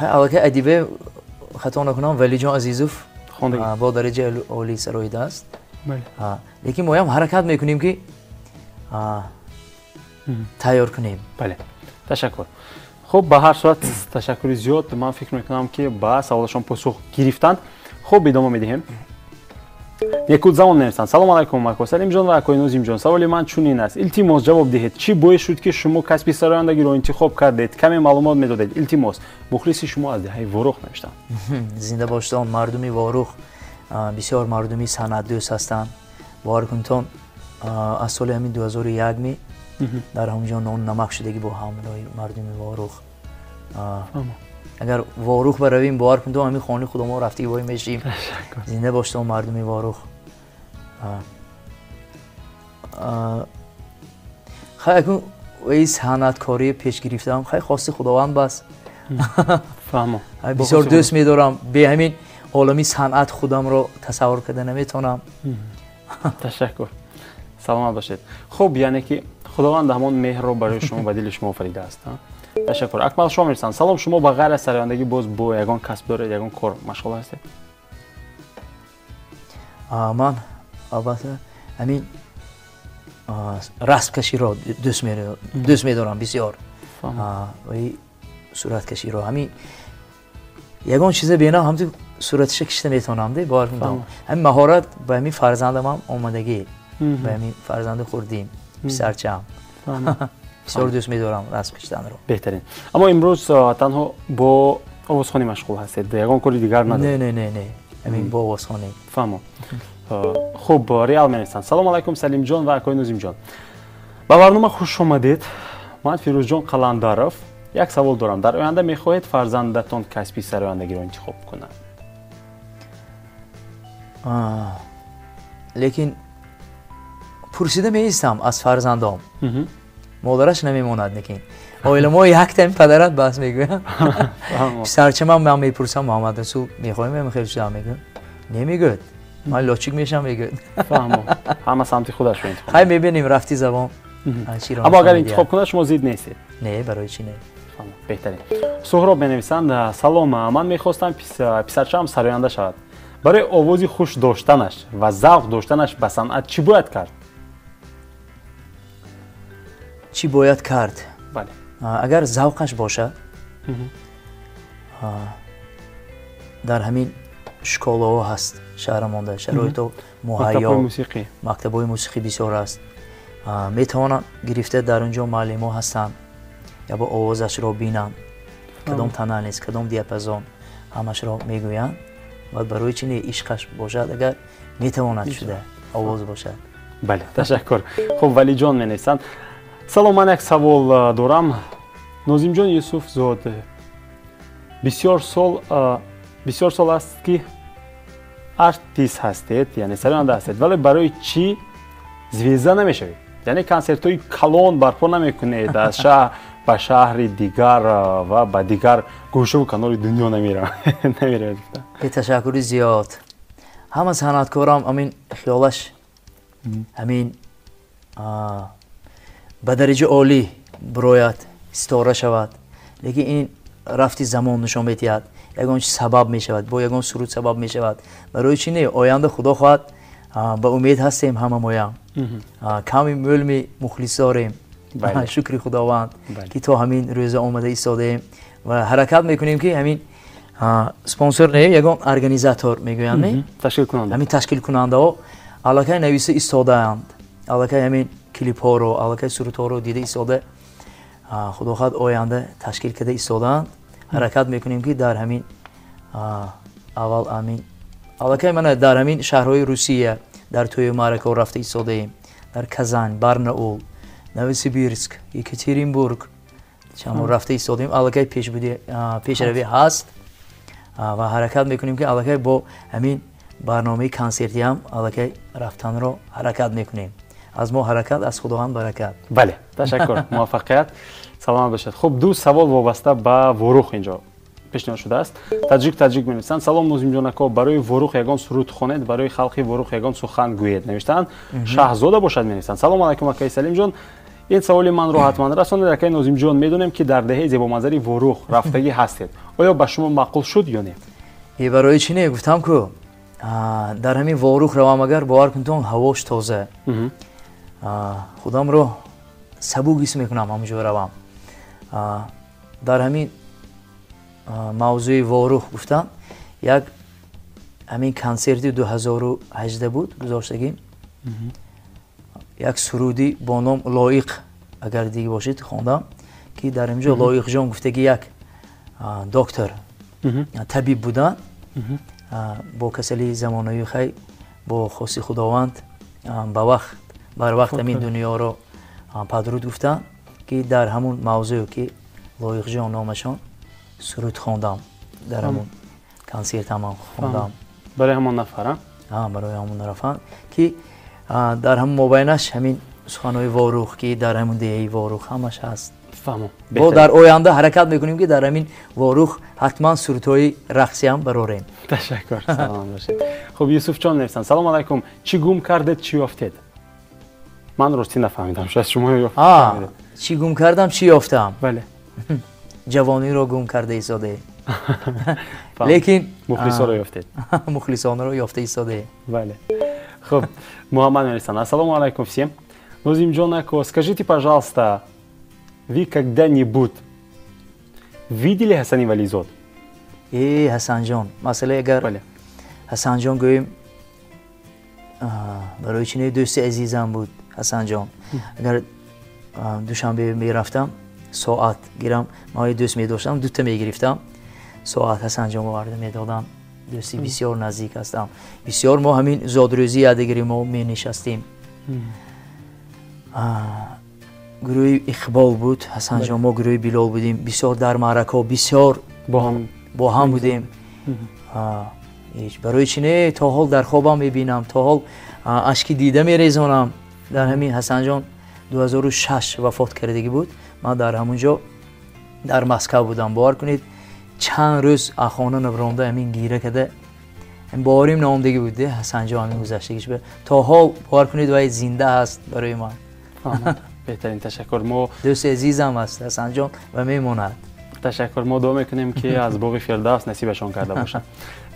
S1: البته ادیبه خطا نکنم ولی جان عزیزوف با درجه عالی سرایده است
S2: بله
S1: لیکن ما هم حرکت میکنیم که تیار کنیم
S2: بله تشکر خب به هر صورت تشکر زیاد من فکر میکنم که با سوالشان پاسخ گرفتند خب ادامه میدیم یکوت زمان نویسند سلام علیکم اکو سلیم جان و اکوی نازیم جان سوال من چنین است التماس جواب دهید چی باعث شد که شما کسب سرایندگی را انتخاب کردید کمی معلومات میدادید التماس مخلص شما از دهه واروخ نوشتند
S1: زنده باشید مردمی واروخ بسیار مردمی صنعت دوست هستند باور کنید از سال همین 2001 می در همونجا نان نمک شدگی با همراه مردم واروخ اگر واروخ برویم باور کنید همین خانه خود ما رفتی وای میشیم زنده باشید مردم واروخ خیلی این صنعتکاری پیش گرفتم خیلی خواست خداوند بس
S2: فهمم.
S1: بسیار دوست می‌دارم. به همین عالمی صنعت خودم رو تصور کردن نمیتونم.
S2: تشکر. سلامت باشید. خب یعنی که خداوند همون مهر رو برای شما و دل شما آفریده است. تشکر. اکمل شما میرسن. سلام، شما با غیر از سرایندگی باز با یگان کسب دارید، یگان کار مشغول هستید؟
S1: من البته همین رسم کشی رو دوست می‌دارم بسیار. و صورت کشی رو همین یگان چیز بینا هم تو صورتش کشیده میتونم ده باور کنم. همین مهارت به همین فرزندم هم آمادگی به همین فرزند خوردیم سرچم. بسیار دوست می‌دارم رسم کشیدن رو.
S2: بهترین. اما امروز تنها با آوازخوانی مشغول هستید، یگان کاری دیگر ندارید؟
S1: نه همین با آوازخوانی.
S2: فهمم. خب ریال می‌نویسند. سلام علیکم سلیم جان و آقای نوزیم جان. با برنامه خوش اومدید. من فیروز جان قلندرов یک سوال دارم. در آینده می‌خواهید فرزندتان کسبی سرایندگی را انتخاب کنند؟
S1: لیکن پرسیده می‌ایستم از فرزندام. مادرش نمی‌ماند نکین. اویل ما یک تایم پدرت بس میگویم. سرچم من میپرسم محمد رسول می‌خوایم خیلی چیزا میگم. نمیگه. من لاچیک میشم میگه.
S2: فهمم. همه سمت خودش رو انتخاب.
S1: خیلی می‌بینیم رفتی زبان.
S2: اما اگر انتخاب کنه شما زید نیستید.
S1: نه برای چی نه؟
S2: فهمم. بهترین. سهراب می‌نویسند سلام، من می‌خواستم پسرچم سراینده شود. برای آوازی خوش داشتنش و ذوق داشتنش به صنعت چی باید کرد؟
S1: چی باید کرد؟
S2: بله.
S1: اگر ذوقش باشه در همین شکل‌ها هست شهرمان شرایط مهیا مکتب‌های موسیقی بسیار است. میتوانند گرفته در اونجا معلم‌ها هستند یا با آوازش را بینند کدام تنه نیست کدام دیاپازون همش را میگویند و برای چنین عشقش باشد اگر میتواند شده آواز باشد.
S2: بله تشکر. خب ولی جان می‌نویسند سلام، من یک سوال دارم. نوزیم جان یوسف زاد بسیار سال است که ارتیست هستید، یعنی سراینده هستید، ولی برای چی زویزده نمیشوید؟ یعنی کنسرت‌های کلان برپا نمیکنید، از شهر به شهر دیگر و به دیگر گوشه و کنار دنیا نمیرید؟
S1: تشکر زیاد. همه صنعتکاران همین خیالش همین به درجه عالی برایت استاره شود، لیکن این رفتی زمان نشان می‌دهد یگان سبب می‌شود با یگان سرود سبب می‌شود. برای چی نه آینده خدا خواهد با امید هستیم همه مایم کمی ملمی مخلص داریم. شکر خداوند که تا همین روز آمده ایستادیم و حرکت میکنیم که همین اسپانسر نه یگان ارگانیزاتور میگویند نه
S2: تشکیل کننده
S1: همین تشکیل کننده ها علاقه نویسه ایستاده اند، علاقه همین کلیپ ها رو علاقه سرود ها رو دیده ایستاده. خدا خواهد آینده تشکیل کرده ایستادند. حرکت میکنیم که در همین اول همین علاقه من در همین شهرهای روسیه در توی مارکو رفته ایستاده ایم، در کازان، بارناول، نووسیبیرسک، یکاترینبورگ چند رفته ایستادیم. علاقه پیشروی هست و حرکت میکنیم که علاقه با همین برنامه کنسرتی هم علاقه رفتن رو حرکت میکنیم. از ما حرکت از خداوند برکت.
S2: بله تشکر. موفقیت. سلام باشید. خب دو سوال وابسته به وروخ اینجا پیشنهاد شده است. تاجیک می‌نویسند سلام نوزیم جان اکا، برای وروخ یگان سرود خوانید، برای خلق وروخ یگان سخن گویید. نوشتن شاهزاده باشد می‌نویسند. سلام علیکم اکای سلیم جان، این سوال من رو حتما رسانید. اکای نوزیم جان میدونیم که در دهه زیبا منظری وروخ رفتگی هستید، آیا به شما معقول شد یا نه؟
S1: برای چی نه گفتم که در همین وروخ روام اگر باور کنتون هواش تازه خودم رو سبوک حس میکنم همونجا روام. در همین موضوع وروخ گفتم یک همین کنسرتی 2018 بود گذاشتگیم، یک سرودی با نام لایق اگر دیگه باشید خواندم که در اینجا لایق جان گفته که یک دکتر طبیب بودن با کسلی زمانه‌ای خیلی با خاصی خداوند بر وقت همین دنیا رو پدرود گفتن که در همون موضوع که لایق جان نامشان سرود خواندم در همون کنسرت هم خواندم
S2: برای همون نفر
S1: برای همون نفر که در همون مابینش همین سخنهای وروخ که در همون دهه وروخ همش هست.
S2: فهمم.
S1: با در آینده حرکت میکنیم که در همین واروخ حتما سورتوی رقصی هم براریم.
S2: تشکر. سلام باشید. خب یوسف جان نوشتن سلام علیکم. چی گم کردید چی یافتید؟ من راستی نفهمیدم. شاید شما یافتید.
S1: چی گم کردم چی یافتم؟
S2: بله.
S1: جوانی رو گم کرده ایستاده. لیکن
S2: مخلصان رو یافتید.
S1: مخلصان رو یافته ایستاده.
S2: بله. خب محمد نوشتن ассаламу алейкум всем. Нозим Джонако, скажите, пожалуйста, вы когда-нибудь видели Хасан Вализод?
S1: حسن جان مسئله اگر حسن جان گوییم برای چینه دوست عزیزم بود حسن جان اگر دوشنبه میرفتم ساعت گیرم ما دوست میداشتم دوتا میگرفتم ساعت حسن جان وارد میدادم دوستی بسیار نزدیک هستم بسیار ما همین زادروزی یادگیری ما می نشستیم گروه اقبال بود حسن جان ما گروه بلال بودیم بسیار در معرکه بسیار با هم بودیم برای چینه تا حال در خوابم میبینم تا حال اشکی دیده میریزانم در همین حسن جان 2006 وفات کردگی بود من در همونجا در مسکو بودم باور کنید چند روز اخوانه نبرانده همین گیره کده باریم نامدگی بوده حسن جان همین گذشتگیش به تا حال باور کنید و زنده هست برای من
S2: بهترین تشکر ما
S1: دوست عزیزم است حسن جان و میموند
S2: تشکر ما دعا میکنیم که از باغ فردوس نصیبشان کرده باشند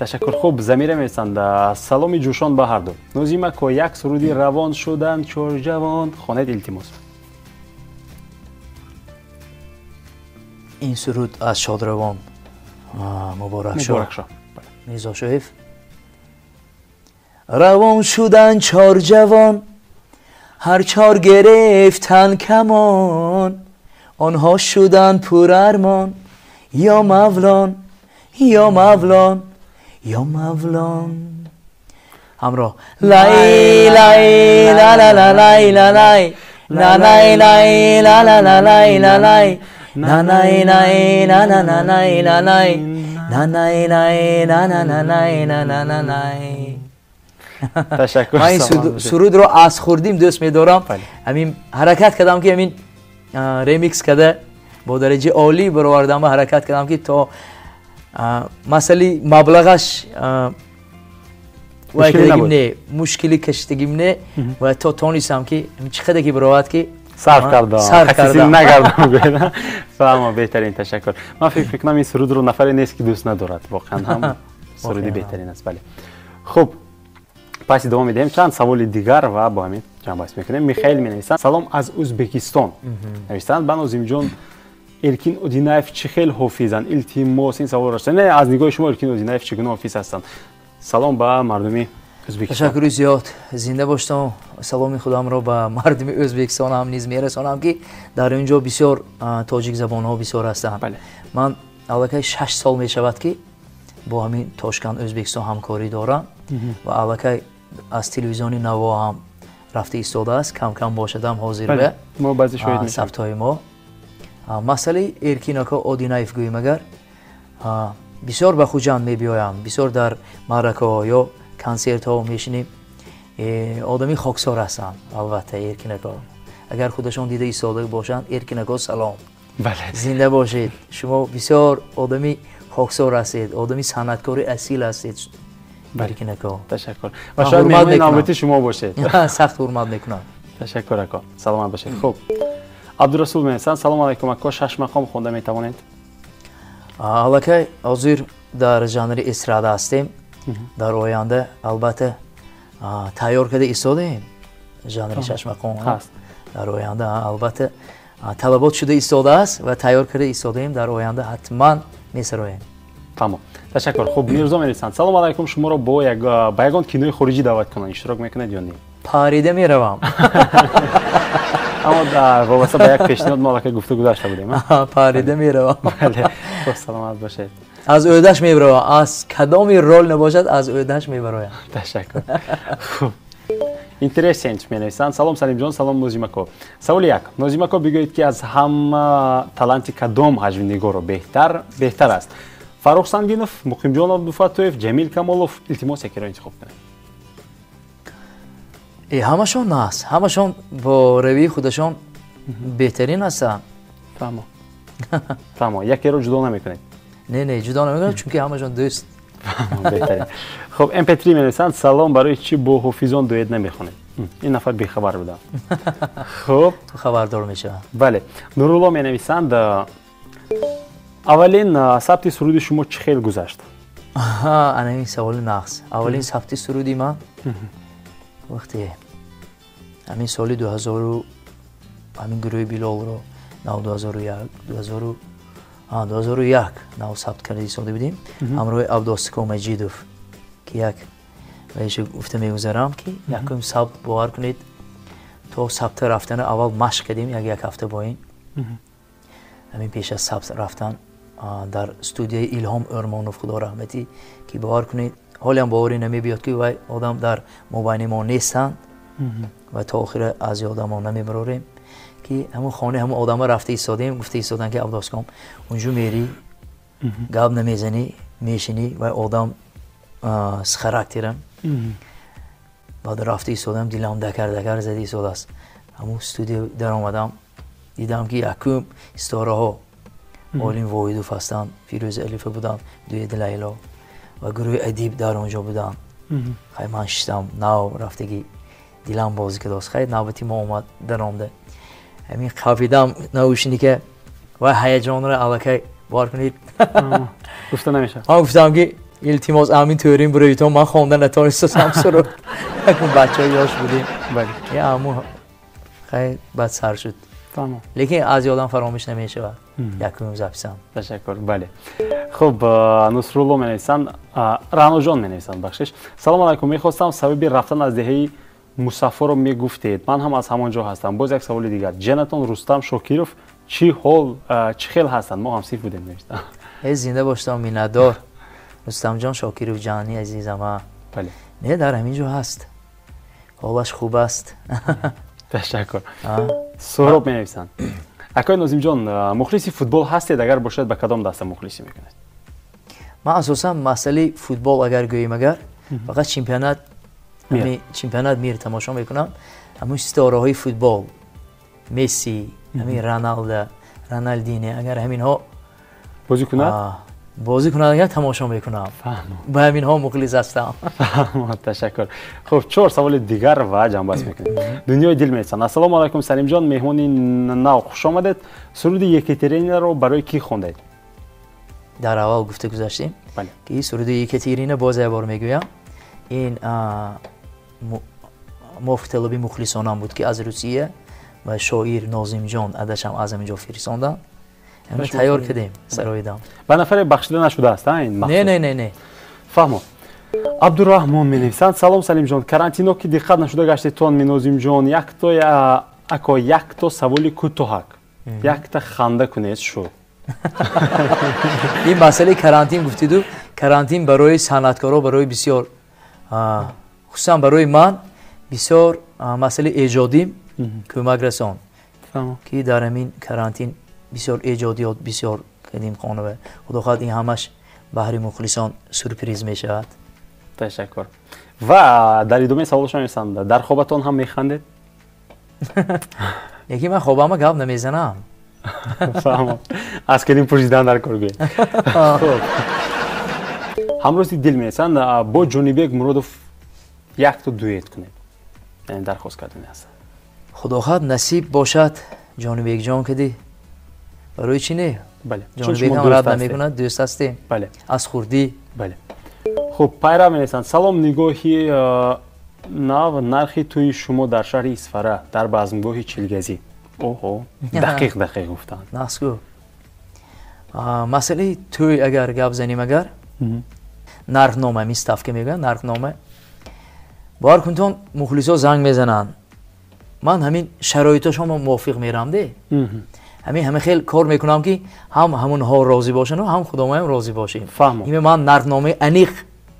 S2: تشکر خوب زمیر میسند سلام جوشان به هر دو نوزیما کو یک سرودی روان شدن چور جوان خوانید التماس
S1: این سرود از شادروان مبارک شو میرزا شریف روان شدن چار جوان هر چار گرفتن کمان آنها شدن پر ارمان یا مولان یا مولان یا مولان همراه لای لای لا لا لا لای لا لای لا لای لای لا لا لا لای لا لای نا نای نای نا نا نا نای لا لای نا نای نای نا نا نا نای نا نا نا نای
S2: تشکر
S1: من این سرود رو از خوردیم دوست می‌دارم همین حرکت کردم که همین ریمیکس کرده با درجه عالی برآوردم و حرکت کردم که تا مسئله مبلغش مشکلی کشتگیم نه و تا تونستم که چقدر که برآورد که
S2: صرف کردم نکردم فهم بهترین تشکر من فکر کنم این سرود رو نفری نیست که دوست ندارد واقعا هم سرودی بهترین است بله خب پس ادامه میدیم چند سوال دیگر و با همین جمع بحث میکنیم میخائیل مینویسند سلام از ازبکستان نوشتند با نوزیم جان ارکین اودینایف چه خیلی حافظند التماس این سوال راست نه از نگاه شما ارکین اودینایف چگونه حافظ هستند سلام با مردمی ازبکستان
S1: تشکر زیاد زنده باشم سلام خودم را به مردم ازبکستان هم نیز میرسانم که در اینجا بسیار تاجیک زبان ها بسیار هستند
S2: بله
S1: من الکی 6 سال میشود که با همین تاشکند ازبکستان همکاری دارم و الکی از تلویزیون نوا هم رفته ایستاده است کم کم باشدم حاضر به
S2: ما بعضی شاید میشیم
S1: ثبت‌های ما مسئله ارکیناکا اودینایف گوییم اگر بسیار به خوجند میبیایم بسیار در معرکه ها یا کنسرت ها میشینیم آدمی خاکسار هستند البته ارکیناکا اگر خودشان دیده ایستاده باشند ارکیناکا سلام
S2: بله
S1: زنده باشید شما بسیار آدمی خاکسار هستید آدمی صنعتکار اصیل هستید ارکیناکا
S2: تشکر و شاید مهمان نامتی شما باشید
S1: سخت حرمت میکنم
S2: تشکر اکا سلامت باشید خب عبدالرسول می‌نویسند سلام علیکم اکا 6 مقام خونده میتوانید
S1: الکی حاضر در ژانر استراده هستیم در آینده البته تیار کرده ایستادیم ژانر 6 مقام هست در آینده البته طلبات شده ایستاده است و تیار کرده ایستادیم در آینده حتما میسراییم
S2: تمام تشکر خب میرزا می‌نویسند سلام علیکم شما رو با یگان کینوی خارجی دعوت کنم اشتراک میکنید یا نه
S1: پریده میروم
S2: اما در واسه با یک پیشنهاد ما که گفتگو داشته بودیم
S1: پریده میروم
S2: بله خب سلامت باشید
S1: از عهده‌اش میبرم از کدامی رول نباشد از عهده‌اش میبرم
S2: تشکر خب اینترسنت می‌نویسند سلام سلیم جان سلام نوزیماکو سوال یک نوزیماکو بگویید که از هم تالنت کدام حجم نگار رو بهتر است فاروق سنگینов مقیم جان عبدالفتاحов جمیل کمالов التماس یکی رو انتخاب کنید
S1: همشون نه همشون با روی خودشون بهترین هستن
S2: فهمو یکی رو جدا نمیکنید؟
S1: نه جدا نمیکنم چون که همشون دوست.
S2: بهتره. خب MP3 می‌نویسند سلام برای چی با حافظان دویت نمیخونید؟ این نفر بیخبر بودم. خب
S1: تو خبردار میشه.
S2: بله نورالله می‌نویسند اولین ثبت سرود شما چه خیلی گذشت؟
S1: انا این سوال نقص. اولین ثبت سرودی من وقتی همین سال 2000 همین گروه بیلال رو 2001 ناو ثبت کرده ایستاده بودیم همراه عبدالسکو مجیدوف که یک بهش گفته میگذارم که یکم ثبت باور کنید تو ثبت رفتن اول مشق کردیم یک هفته با این همین پیش از ثبت رفتن در استودیوی ایلهام ارمانوف خدا رحمتی که باور کنید حالا هم باوری نمی بیاد که وای آدم در مبین ما نیستند و تا آخر از آدم ها نمیبراریم که همون خانه همون آدم ها رفته ایستادیم گفته ایستادن که عبدالسکام اونجا میری گاب نمیزنی میشینی و آدم خراکترم بعد رفته ایستادم دیلم دکر زدی ایستاد است همون استودیو در آمدم دیدم که یکم استاره ها آلین واحدوف هستن فیروز الیفه بودن دوی دلیلا و گروه ادیب در اونجا بودن خیلی من شدم نو رفتگی دیلم بازی که داشت خیلی نوبتی ما اومد در آمده همین خفیدم نوشنی که و هیجان را علاقه بار کنید
S2: گفته نمیشه
S1: گفتم که التماس امین تورین برای تو من خواندن نتونستم سرو اون بچه های یاش بودیم یه امو خیلی بد سر شد لیکن از یادم فراموش نمیشه و یکم زبسم
S2: تشکر بله خب نصرالله می‌نویسند رعنا جان می‌نویسند بخشش سلام علیکم می‌خواستم سبب رفتن از دهه مسافر رو میگفتید من هم از همانجا هستم باز یک سوال دیگر جنتون رستم شاکیروف چی حال چه خیل هستند ما هم سیف بودیم نوشتم
S1: زنده باشتم میندار رستم جان شاکیروف جانی عزیزم
S2: بله
S1: نه در همینجا هست حالش خوب است
S2: تشکر سهراب می‌نویسند اکای ناظم جان مخلصی فوتبال هستید اگر باشد به کدام دسته مخلصی میکنید
S1: من اساسا مسئله فوتبال اگر گوییم اگر فقط چمپیونات میر تماشا میکنم همون ستاره های فوتبال مسی همین رونالدینو اگر همین ها بازی کنند اگر تماشا میکنم با همین ها مخلص هستم
S2: تشکر خب 4 سوال دیگر و جنب بس میکنیم دنیای دل میسن السلام علیکم سلیم جان مهمانی نو خوش آمدید سرود یکترینا رو برای کی خوندید
S1: در اول گفته گذاشتیم که سرود یکترینا باز یه بار میگویم این مفتلبی مخلصانم بود که از روسیه و شاعر ناظم جان ادشم از اینجا فرستادن همه تیار کردیم سرایدم
S2: به نفر بخشیده نشده است این
S1: نه
S2: فهمو عبدالرحمن می‌نویسند سلام سلیم جان карантино که دقت نشده گشتتون ناظم جان یک تا سوالی کوتاه یک تا خنده کنید شو
S1: این مسئله карантин گفتید карантин برای صنعتکارا برای بسیار خصوصا برای من بسیار مسئله ایجادی کمک رساند که در همین карантин بسیار ایجادیات بسیار کردیم خانه و خدا خواهد این همش بهر مخلصان سورپریز می شود
S2: تشکر و در ادامه سوالشان می‌رسند در خوابتون هم میخندید
S1: یکی من خوابم گپ نمیزنم
S2: فهمم از کلیم پرسیدن در کار گوید همروزی دل می‌رسند با جونیبک مرادوف یک تا دویت کنید یعنی درخواست کردن است
S1: خدا خواهد نصیب باشد جونیبک جان کدی برای چی نه
S2: بله
S1: جونیبک هم رد نمی‌کند دوست هستیم
S2: بله
S1: از خوردی
S2: بله خب پیرا می‌نویسند سلام نگاهی ناو نرخی توی شما در شهر اسفره در بزمگاه چیلگزی اوه دقیق گفتند
S1: ناسکو مسئله توی اگر گپ زنیم اگر نرخنامه میستاف که میگن نرخنامه بار کنتون مخلصا زنگ میزنن من همین شرایطشون موافق میرم ده همه خیلی کار میکنم که هم همون ها راضی باشن و هم خودم هم راضی باشیم این من نرخنامه انیق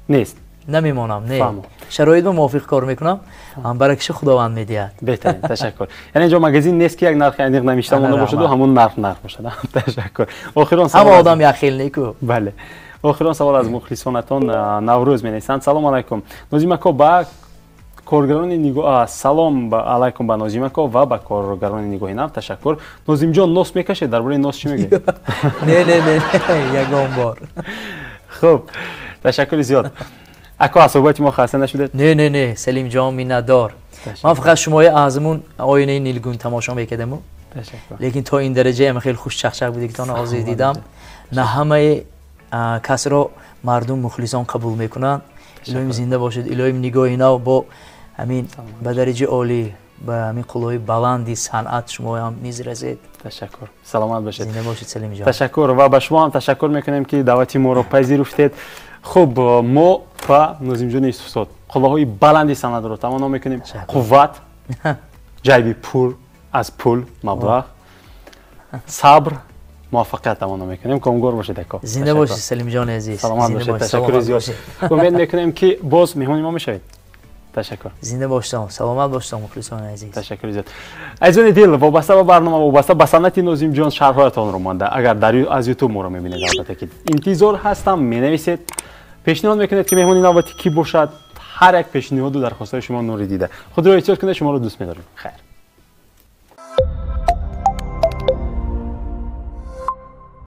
S2: نیست
S1: نمیمونم نه شرایط رو موافق کار میکنم هم برکش خداوند میدهد
S2: بهترین تشکر یعنی اینجا مگزین نیست که یک نرخ انیق نمیشته مونده باشه و همون نرخ باشه تشکر آخران
S1: سوال هم آدم یک خیل نیکو
S2: بله آخران سوال از مخلصانتون نوروز می‌نویسند سلام علیکم ناظم اکا با коргарони нигоҳ салом алайкум ба Нозимако ва ба коргарони нигоҳи нав ташаккур. Нозимҷон нос мекашед, дар бораи нос чӣ мегӯед?
S1: не ягон бор.
S2: хуб, ташаккури зиёд. Ако асобати мо хаста нашудед?
S1: не Салимҷон миннатдор. ман фақат шумои азмун оинаи нилгун тамошо мекардам. лекин то ин дараҷаам хеле хушчақчақ буди ки то ҳозир дидам. на ҳамаи касро мардум мухлисон қабул мекунанд. илоҳим зинда бошед, илоҳим нигоҳи нав бо ҳамин ба дараҷаи олӣ ба ҳамин қуллои баланди санъат шумо ҳам низ расед.
S2: ташаккур. саломат бошед.
S1: зинда бошед Салимҷон.
S2: ташаккур ва ба шумо ҳам ташаккур мекунем ки даъвати моро пазируфтед. хуб, мо ба Нозимҷони Юсуфзод қуллоҳои баланди санъатро тамоно мекунем. қувват, ҷайби пул аз пул маблағ, сабр, муваффақият тамоно мекунем. комгор бошед ако.
S1: зинда бошед Салимҷони азиз.
S2: саломат бошед. ташаккури зиёд. умед мекунем ки боз меҳмони мо мешавед. ташаккур.
S1: зинда бошед. саломат бошед мухлисони азиз.
S2: ташаккури зиёд. азизони дил, вобаста ба барнома, вобаста ба санъати Нозимҷон шарҳоятонро монда. агар аз YouTube моро мебинед, албатта ки интизор ҳастам, менависед, пешниҳод мекунед ки меҳмони навбати кӣ бошад. ҳар як пешниҳоду дархостҳои шумо нури дида. худро эҳтиёт кунед, шуморо дӯст медорем. хайр.